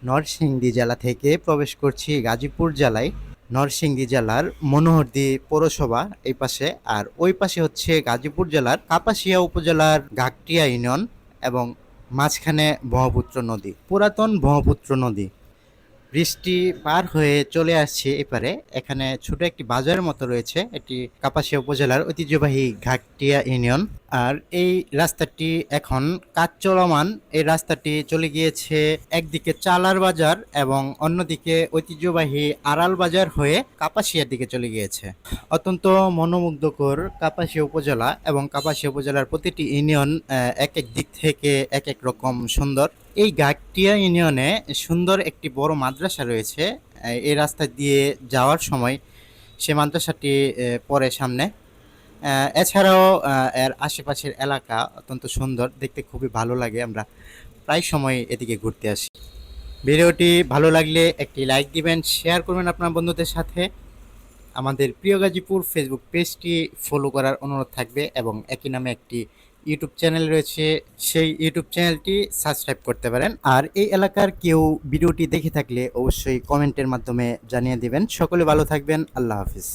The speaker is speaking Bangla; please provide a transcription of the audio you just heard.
নরসিংদী জেলা থেকে প্রবেশ করছি গাজীপুর জেলায়। নরসিংদী জেলার মনোহরদী পৌরসভা এই পাশে, আর ওই পাশে হচ্ছে গাজীপুর জেলার কাপাসিয়া উপজেলার ঘাগটিয়া ইউনিয়ন এবং মাঝখানে ব্রহ্মপুত্র নদী, পুরাতন ব্রহ্মপুত্র নদী। বৃষ্টি পার হয়ে চলে আসছে এপারে। এখানে ছোট একটি বাজারের মতো রয়েছে। এটি কাপাসিয়া উপজেলার ঐতিহ্যবাহী ঘাগটিয়া ইউনিয়ন। আর এই রাস্তাটি এখন কাজ চলমান। এই রাস্তাটি চলে গিয়েছে একদিকে চালার বাজার এবং অন্যদিকে ঐতিহ্যবাহী আড়াল বাজার হয়ে কাপাসিয়ার দিকে চলে গিয়েছে। অত্যন্ত মনোমুগ্ধকর কাপাসিয়া উপজেলা, এবং কাপাসিয়া উপজেলার প্রতিটি ইউনিয়ন এক এক দিক থেকে এক এক রকম সুন্দর। এই ঘাগটিয়া ইউনিয়নে সুন্দর একটি বড় মাদ্রাসা রয়েছে। এই রাস্তা দিয়ে যাওয়ার সময় সে মাদ্রাসাটি পরে সামনে। এছাড়াও এর আশেপাশের এলাকা অত্যন্ত সুন্দর, দেখতে খুবই ভালো লাগে। আমরা প্রায় সময় এদিকে ঘুরতে আসি। ভিডিওটি ভালো লাগলে একটি লাইক দিবেন, শেয়ার করবেন আপনার বন্ধুদের সাথে। আমাদের প্রিয় গাজীপুর ফেসবুক পেজটি ফলো করার অনুরোধ থাকবে, এবং একই নামে একটি ইউটিউব চ্যানেল রয়েছে, সেই ইউটিউব চ্যানেলটি সাবস্ক্রাইব করতে পারেন। আর এই এলাকার কেউ ভিডিওটি দেখে থাকলে অবশ্যই কমেন্টের মাধ্যমে জানিয়ে দিবেন। সকলে ভালো থাকবেন। আল্লাহ হাফিজ।